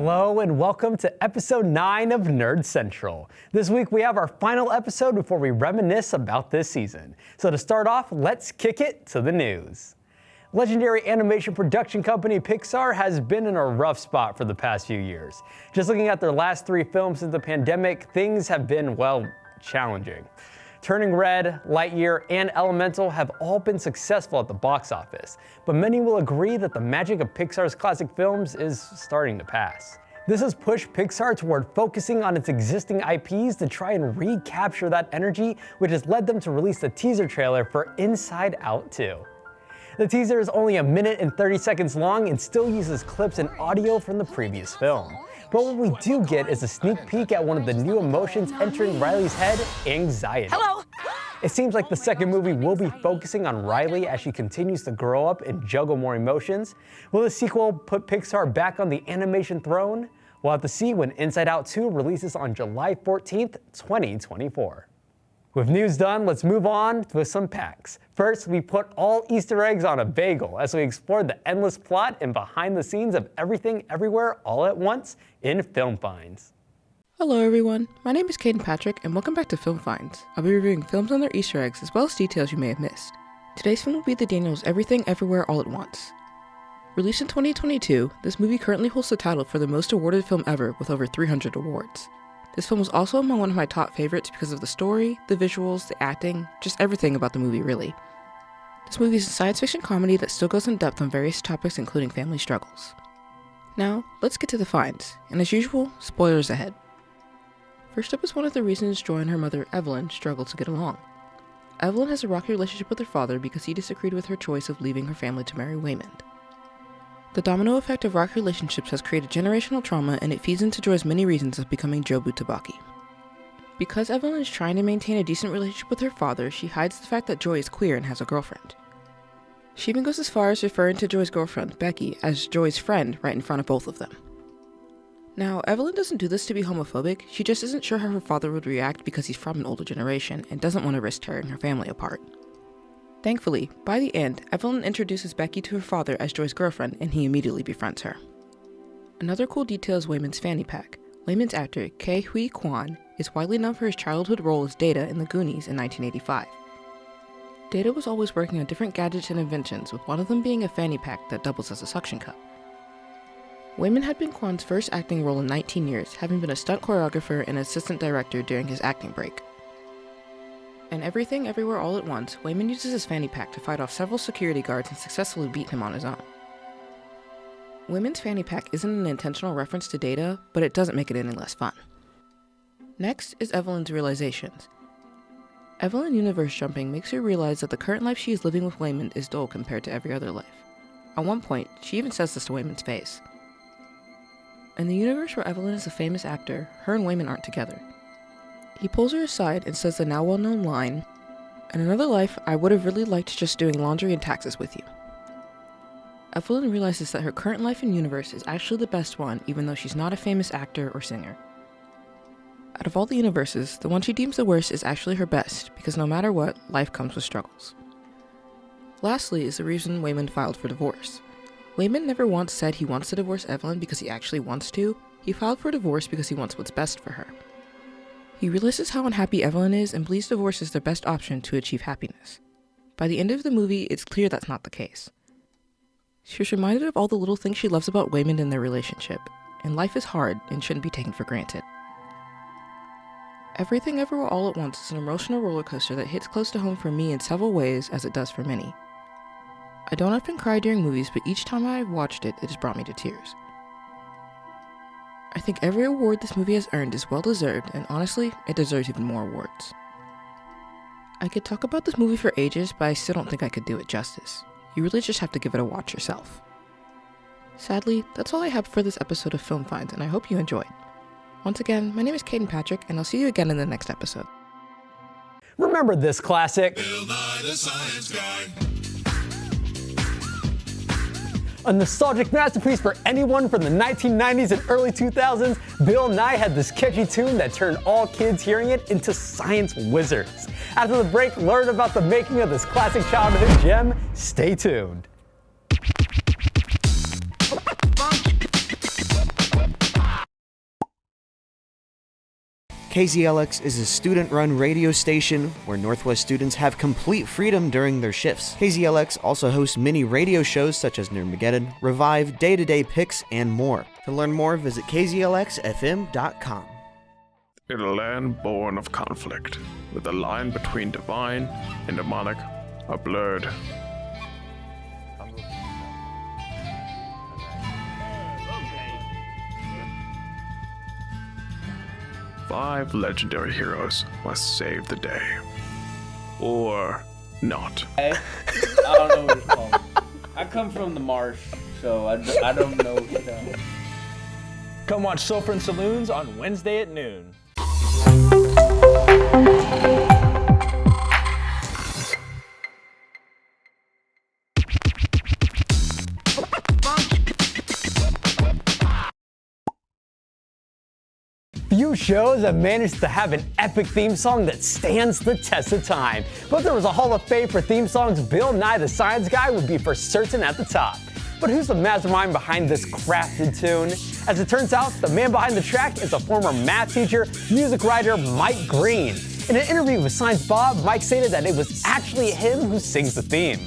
Hello and welcome to episode 9 of Nerd Central. This week we have our final episode before we reminisce about this season. So to start off, let's kick it to the news. Legendary animation production company Pixar has been in a rough spot for the past few years. Just looking at their last 3 films since the pandemic, things have been, well, challenging. Turning Red, Lightyear, and Elemental have all been successful at the box office, but many will agree that the magic of Pixar's classic films is starting to pass. This has pushed Pixar toward focusing on its existing IPs to try and recapture that energy, which has led them to release the teaser trailer for Inside Out 2. The teaser is only 1 minute and 30 seconds long and still uses clips and audio from the previous film. But what we do get is a sneak peek at one of the new emotions entering Riley's head, anxiety. Hello! It seems like the second movie will be focusing on Riley as she continues to grow up and juggle more emotions. Will the sequel put Pixar back on the animation throne? We'll have to see when Inside Out 2 releases on July 14th, 2024. With news done, let's move on with some packs. First, we put all Easter eggs on a bagel as we explore the endless plot and behind the scenes of Everything Everywhere All at Once in Film Finds. Hello everyone, my name is Caden Patrick and welcome back to Film Finds. I'll be reviewing films and their Easter eggs as well as details you may have missed. Today's film will be the Daniels' Everything Everywhere All at Once. Released in 2022, this movie currently holds the title for the most awarded film ever with over 300 awards. This film was also among one of my top favorites because of the story, the visuals, the acting, just everything about the movie really. This movie is a science fiction comedy that still goes in depth on various topics including family struggles. Now, let's get to the finds, and as usual, spoilers ahead. First up is one of the reasons Joy and her mother, Evelyn, struggle to get along. Evelyn has a rocky relationship with her father because he disagreed with her choice of leaving her family to marry Waymond. The domino effect of rocky relationships has created generational trauma and it feeds into Joy's many reasons of becoming Jobu Tabaki. Because Evelyn is trying to maintain a decent relationship with her father, she hides the fact that Joy is queer and has a girlfriend. She even goes as far as referring to Joy's girlfriend, Becky, as Joy's friend right in front of both of them. Now, Evelyn doesn't do this to be homophobic, she just isn't sure how her father would react because he's from an older generation and doesn't want to risk tearing her family apart. Thankfully, by the end, Evelyn introduces Becky to her father as Joy's girlfriend and he immediately befriends her. Another cool detail is Waymond's fanny pack. Waymond's actor, Ke Huy Quan, is widely known for his childhood role as Data in The Goonies in 1985. Data was always working on different gadgets and inventions, with one of them being a fanny pack that doubles as a suction cup. Waymond had been Quan's first acting role in 19 years, having been a stunt choreographer and assistant director during his acting break. In Everything Everywhere All at Once, Waymond uses his fanny pack to fight off several security guards and successfully beat him on his own. Waymond's fanny pack isn't an intentional reference to Data, but it doesn't make it any less fun. Next is Evelyn's realizations. Evelyn universe jumping makes her realize that the current life she is living with Waymond is dull compared to every other life. At one point, she even says this to Waymond's face. In the universe where Evelyn is a famous actor, her and Waymond aren't together. He pulls her aside and says the now well-known line, "In another life, I would have really liked just doing laundry and taxes with you." Evelyn realizes that her current life and universe is actually the best one, even though she's not a famous actor or singer. Out of all the universes, the one she deems the worst is actually her best, because no matter what, life comes with struggles. Lastly is the reason Waymond filed for divorce. Waymond never once said he wants to divorce Evelyn because he actually wants to. He filed for divorce because he wants what's best for her. He realizes how unhappy Evelyn is and believes divorce is their best option to achieve happiness. By the end of the movie, it's clear that's not the case. She's reminded of all the little things she loves about Waymond and their relationship, and life is hard and shouldn't be taken for granted. Everything Everywhere All at Once is an emotional roller coaster that hits close to home for me in several ways as it does for many. I don't often cry during movies, but each time I've watched it, it has brought me to tears. I think every award this movie has earned is well deserved, and honestly, it deserves even more awards. I could talk about this movie for ages, but I still don't think I could do it justice. You really just have to give it a watch yourself. Sadly, that's all I have for this episode of Film Finds, and I hope you enjoyed. Once again, my name is Caden Patrick, and I'll see you again in the next episode. Remember this classic? Bill Nye the Science Guy. A nostalgic masterpiece for anyone from the 1990s and early 2000s, Bill Nye had this catchy tune that turned all kids hearing it into science wizards. After the break, learn about the making of this classic childhood gem. Stay tuned. KZLX is a student-run radio station where Northwest students have complete freedom during their shifts. KZLX also hosts mini radio shows such as Nerdmageddon, Revive, Day-to-Day Picks, and more. To learn more, visit kzlxfm.com. In a land born of conflict, where the line between divine and demonic are blurred. Five legendary heroes must save the day. Or not. I don't know what it's called. I come from the marsh, so I don't know what it's called. Come watch Sulphur and Saloons on Wednesday at noon. Few shows have managed to have an epic theme song that stands the test of time. But if there was a Hall of Fame for theme songs, Bill Nye the Science Guy would be for certain at the top. But who's the mastermind behind this crafted tune? As it turns out, the man behind the track is a former math teacher, music writer Mike Green. In an interview with Science Bob, Mike stated that it was actually him who sings the theme.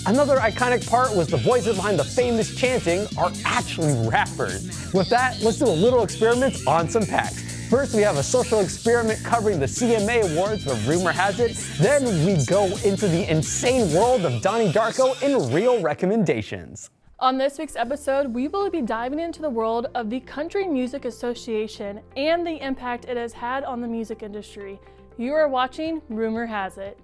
Another iconic part was the voices behind the famous chanting are actually rappers. With that, let's do a little experiment on some packs. First, we have a social experiment covering the CMA Awards, where rumor has it. Then we go into the insane world of Donnie Darko in real recommendations. On this week's episode, we will be diving into the world of the Country Music Association and the impact it has had on the music industry. You are watching Rumor Has It.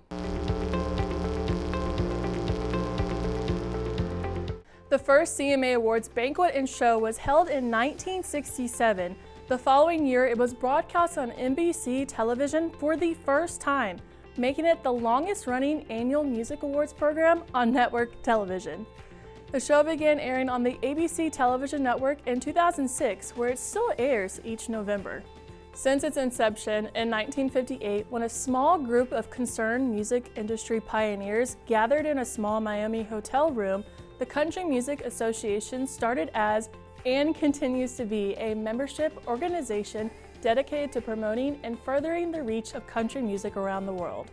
The first CMA Awards banquet and show was held in 1967. The following year, it was broadcast on NBC television for the first time, making it the longest-running annual music awards program on network television. The show began airing on the ABC television network in 2006, where it still airs each November. Since its inception in 1958, when a small group of concerned music industry pioneers gathered in a small Miami hotel room, the Country Music Association started as and continues to be a membership organization dedicated to promoting and furthering the reach of country music around the world.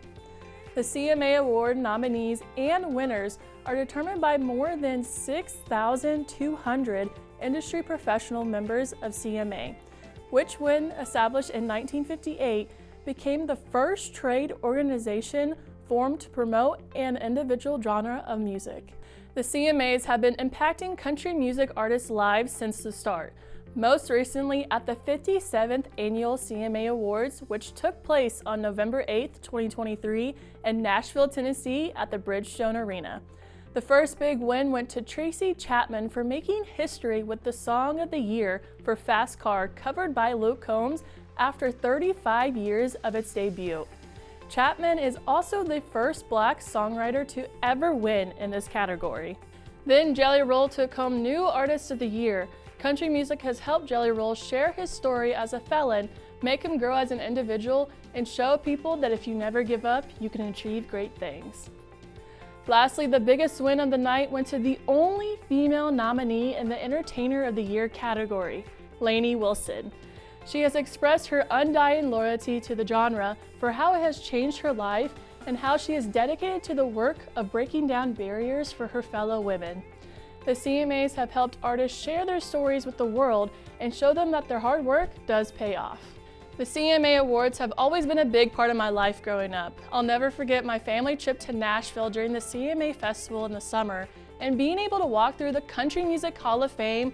The CMA Award nominees and winners are determined by more than 6,200 industry professional members of CMA, which, when established in 1958, became the first trade organization formed to promote an individual genre of music. The CMAs have been impacting country music artists' lives since the start, most recently at the 57th Annual CMA Awards, which took place on November 8, 2023 in Nashville, Tennessee at the Bridgestone Arena. The first big win went to Tracy Chapman for making history with the Song of the Year for Fast Car, covered by Luke Combs after 35 years of its debut. Chapman is also the first Black songwriter to ever win in this category. Then Jelly Roll took home New Artist of the Year. Country music has helped Jelly Roll share his story as a felon, make him grow as an individual, and show people that if you never give up, you can achieve great things. Lastly, the biggest win of the night went to the only female nominee in the Entertainer of the Year category, Lainey Wilson. She has expressed her undying loyalty to the genre for how it has changed her life and how she is dedicated to the work of breaking down barriers for her fellow women. The CMAs have helped artists share their stories with the world and show them that their hard work does pay off. The CMA Awards have always been a big part of my life growing up. I'll never forget my family trip to Nashville during the CMA Festival in the summer and being able to walk through the Country Music Hall of Fame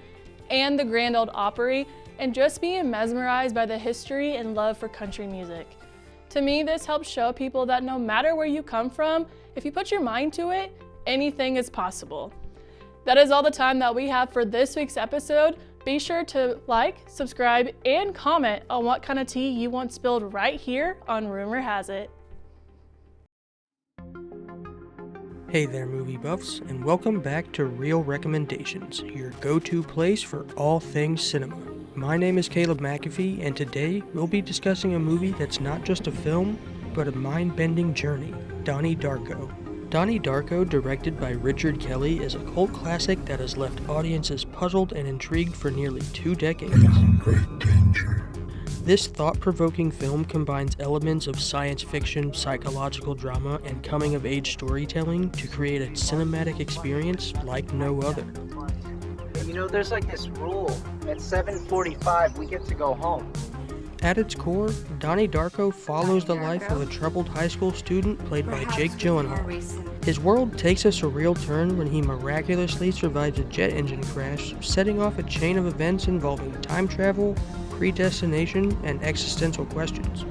and the Grand Ole Opry and just being mesmerized by the history and love for country music. To me, this helps show people that no matter where you come from, if you put your mind to it, anything is possible. That is all the time that we have for this week's episode. Be sure to like, subscribe, and comment on what kind of tea you want spilled right here on Rumor Has It. Hey there, movie buffs, and welcome back to Real Recommendations, your go-to place for all things cinema. My name is Caleb McAfee, and today we'll be discussing a movie that's not just a film, but a mind-bending journey, Donnie Darko. Donnie Darko, directed by Richard Kelly, is a cult classic that has left audiences puzzled and intrigued for nearly 2 decades. This thought-provoking film combines elements of science fiction, psychological drama, and coming-of-age storytelling to create a cinematic experience like no other. You know, there's like this rule. At 7:45, we get to go home. At its core, Donnie Darko follows the life of a troubled high school student played by Jake Gyllenhaal. His world takes a surreal turn when he miraculously survives a jet engine crash, setting off a chain of events involving time travel, predestination, and existential questions.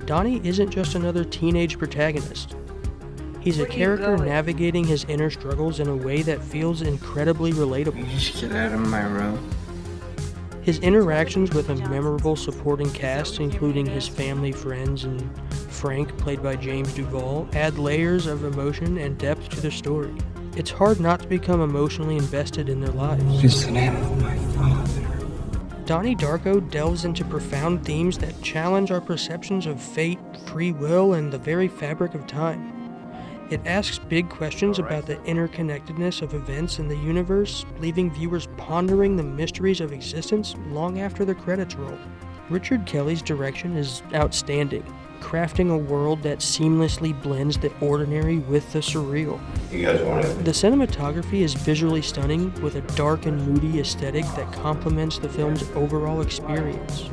Donnie isn't just another teenage protagonist. He's a character navigating his inner struggles in a way that feels incredibly relatable. Just get out of my room. His interactions with a memorable supporting cast, including his family, friends, and Frank, played by James Duvall, add layers of emotion and depth to the story. It's hard not to become emotionally invested in their lives. It's the name of my father. Donnie Darko delves into profound themes that challenge our perceptions of fate, free will, and the very fabric of time. It asks big questions about the interconnectedness of events in the universe, leaving viewers pondering the mysteries of existence long after the credits roll. Richard Kelly's direction is outstanding, crafting a world that seamlessly blends the ordinary with the surreal. You guys want it? The cinematography is visually stunning, with a dark and moody aesthetic that complements the film's overall experience.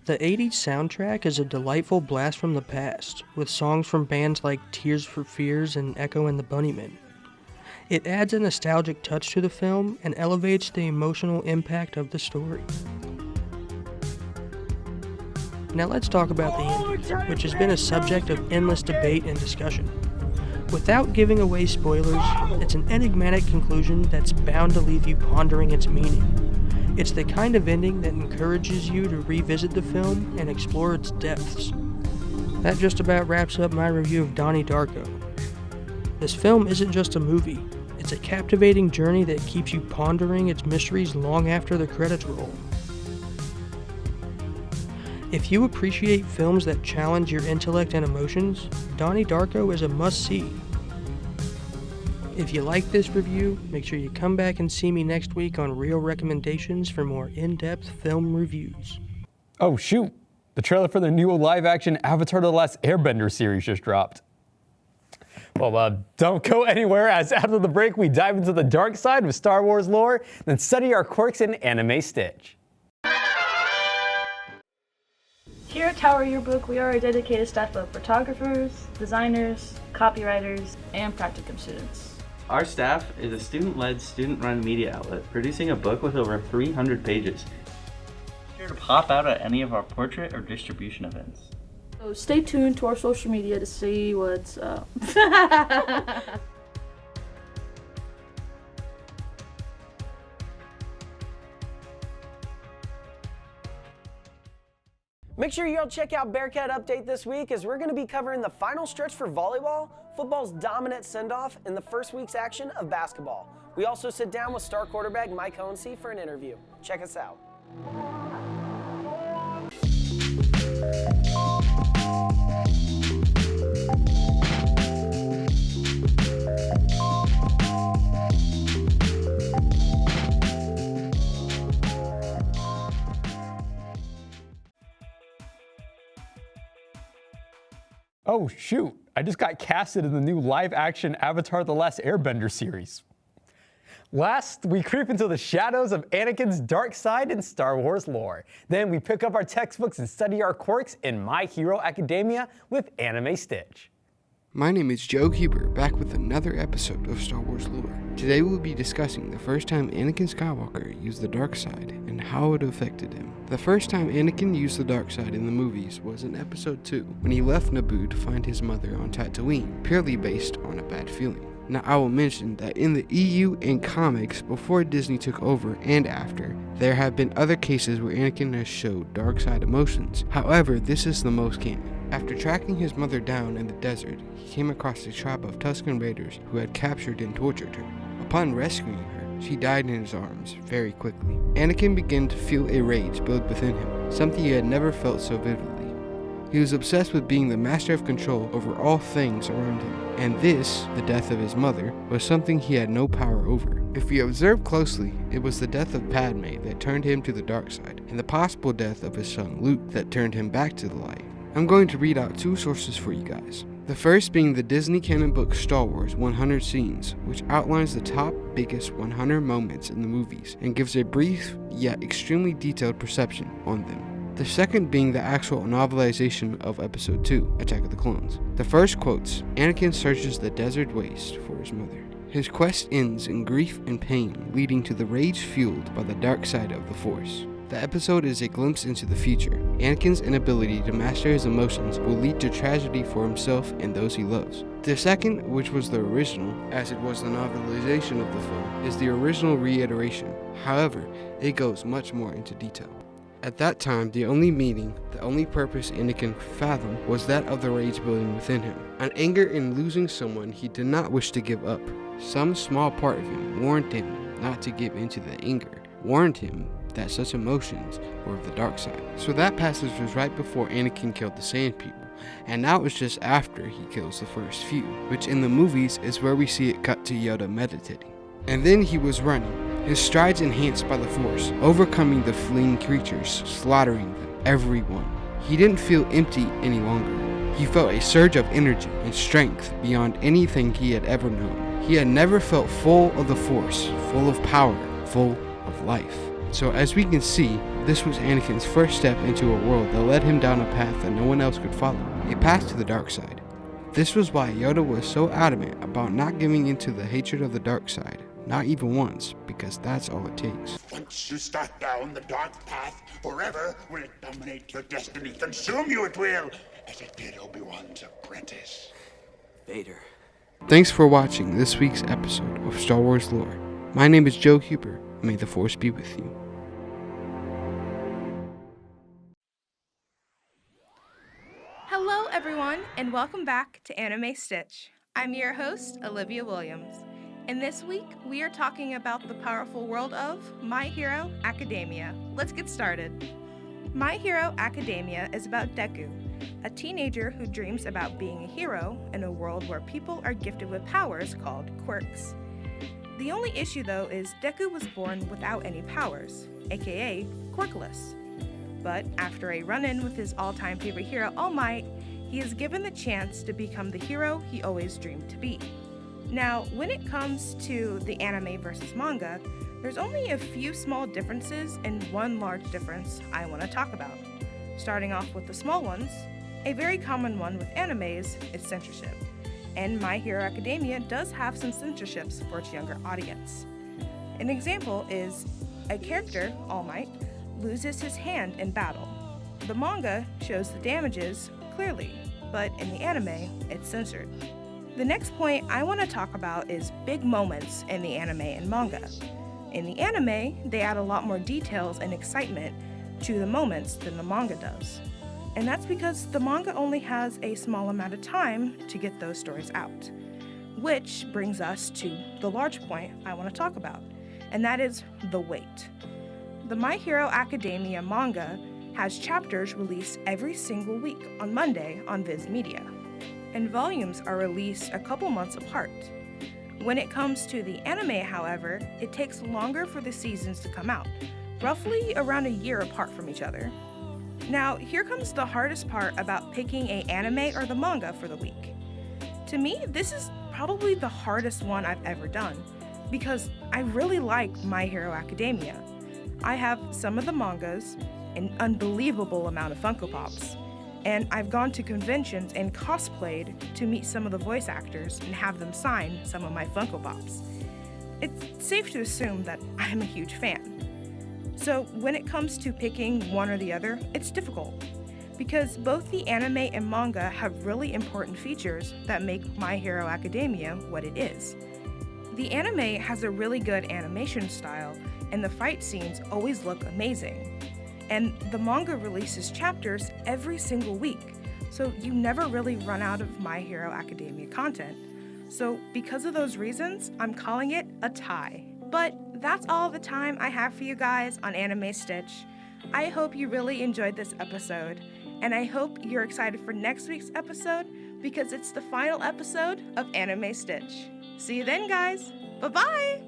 The 80s soundtrack is a delightful blast from the past, with songs from bands like Tears for Fears and Echo and the Bunnymen. It adds a nostalgic touch to the film and elevates the emotional impact of the story. Now let's talk about the ending, which has been a subject of endless debate and discussion. Without giving away spoilers, it's an enigmatic conclusion that's bound to leave you pondering its meaning. It's the kind of ending that encourages you to revisit the film and explore its depths. That just about wraps up my review of Donnie Darko. This film isn't just a movie, it's a captivating journey that keeps you pondering its mysteries long after the credits roll. If you appreciate films that challenge your intellect and emotions, Donnie Darko is a must-see. If you like this review, make sure you come back and see me next week on Real Recommendations for more in-depth film reviews. Oh shoot, the trailer for the new live-action Avatar: The Last Airbender series just dropped. Well, don't go anywhere, as after the break we dive into the dark side of Star Wars lore, then study our quirks in Anime Stitch. Here at Tower Yearbook, we are a dedicated staff of photographers, designers, copywriters, and practicum students. Our staff is a student-led, student-run media outlet producing a book with over 300 pages. Be sure to pop out at any of our portrait or distribution events. So stay tuned to our social media to see what's up. Make sure you all check out Bearcat Update this week, as we're going to be covering the final stretch for volleyball, football's dominant send-off, and the first week's action of basketball. We also sit down with star quarterback Mike Hohensee for an interview. Check us out. Oh shoot, I just got casted in the new live-action Avatar: The Last Airbender series. Last, we creep into the shadows of Anakin's Darkside in Star Wars lore. Then we pick up our textbooks and study our quirks in My Hero Academia with Anime Stitch. My name is Joe Huber, back with another episode of Star Wars lore. Today we'll be discussing the first time Anakin Skywalker used the dark side and how it affected him. The first time Anakin used the dark side in the movies was in episode 2, when he left Naboo to find his mother on Tatooine, purely based on a bad feeling. Now I will mention that in the EU and comics before Disney took over and after, there have been other cases where Anakin has showed dark side emotions. However, this is the most canon. After tracking his mother down in the desert, he came across a tribe of Tusken Raiders who had captured and tortured her. Upon rescuing her, she died in his arms very quickly. Anakin began to feel a rage build within him, something he had never felt so vividly. He was obsessed with being the master of control over all things around him. And this, the death of his mother, was something he had no power over. If you observe closely, it was the death of Padme that turned him to the dark side, and the possible death of his son Luke that turned him back to the light. I'm going to read out 2 sources for you guys. The first being the Disney canon book Star Wars 100 Scenes, which outlines the top biggest 100 moments in the movies and gives a brief yet extremely detailed perception on them. The second being the actual novelization of Episode 2, Attack of the Clones. The first quotes, Anakin searches the desert waste for his mother. His quest ends in grief and pain, leading to the rage fueled by the dark side of the Force. The episode is a glimpse into the future. Anakin's inability to master his emotions will lead to tragedy for himself and those he loves. The second, which was the original, as it was the novelization of the film, is the original reiteration. However, it goes much more into detail. At that time, the only meaning, the only purpose Anakin fathomed was that of the rage building within him, an anger in losing someone he did not wish to give up. Some small part of him warned him not to give into the anger, warned him that such emotions were of the dark side. So that passage was right before Anakin killed the Sand People, and now it's just after he kills the first few, which in the movies is where we see it cut to Yoda meditating. And then he was running, his strides enhanced by the Force, overcoming the fleeing creatures, slaughtering them, everyone. He didn't feel empty any longer. He felt a surge of energy and strength beyond anything he had ever known. He had never felt full of the Force, full of power, full of life. So as we can see, this was Anakin's first step into a world that led him down a path that no one else could follow, a path to the dark side. This was why Yoda was so adamant about not giving into the hatred of the dark side, not even once, because that's all it takes. Once you start down the dark path, forever will it dominate your destiny, consume you it will, as it did Obi-Wan's apprentice. Vader. Thanks for watching this week's episode of Star Wars Lore. My name is Joe Huber, and may the Force be with you. Hello everyone, and welcome back to Anime Stitch. I'm your host, Olivia Williams, and this week we are talking about the powerful world of My Hero Academia. Let's get started. My Hero Academia is about Deku, a teenager who dreams about being a hero in a world where people are gifted with powers called quirks. The only issue though is Deku was born without any powers, aka quirkless. But after a run-in with his all-time favorite hero, All Might, he is given the chance to become the hero he always dreamed to be. Now, when it comes to the anime versus manga, there's only a few small differences and one large difference I want to talk about. Starting off with the small ones, a very common one with animes is censorship. And My Hero Academia does have some censorships for its younger audience. An example is a character, All Might, loses his hand in battle. The manga shows the damages clearly, but in the anime, it's censored. The next point I want to talk about is big moments in the anime and manga. In the anime, they add a lot more details and excitement to the moments than the manga does. And that's because the manga only has a small amount of time to get those stories out. Which brings us to the large point I want to talk about, and that is the wait. The My Hero Academia manga has chapters released every single week on Monday on Viz Media, and volumes are released a couple months apart. When it comes to the anime, however, it takes longer for the seasons to come out, roughly around a year apart from each other. Now, here comes the hardest part about picking an anime or the manga for the week. To me, this is probably the hardest one I've ever done, because I really like My Hero Academia. I have some of the mangas, an unbelievable amount of Funko Pops, and I've gone to conventions and cosplayed to meet some of the voice actors and have them sign some of my Funko Pops. It's safe to assume that I'm a huge fan. So when it comes to picking one or the other, it's difficult, because both the anime and manga have really important features that make My Hero Academia what it is. The anime has a really good animation style, and the fight scenes always look amazing. And the manga releases chapters every single week, so you never really run out of My Hero Academia content. So because of those reasons, I'm calling it a tie. But that's all the time I have for you guys on Anime Stitch. I hope you really enjoyed this episode, And I hope you're excited for next week's episode because it's the final episode of Anime Stitch. See you then, guys. Bye-bye!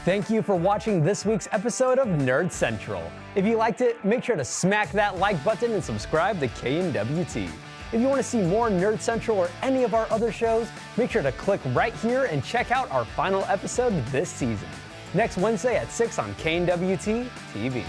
Thank you for watching this week's episode of Nerd Central. If you liked it, make sure to smack that like button and subscribe to KNWT. If you want to see more Nerd Central or any of our other shows, make sure to click right here and check out our final episode this season. Next Wednesday at 6 on KNWT TV.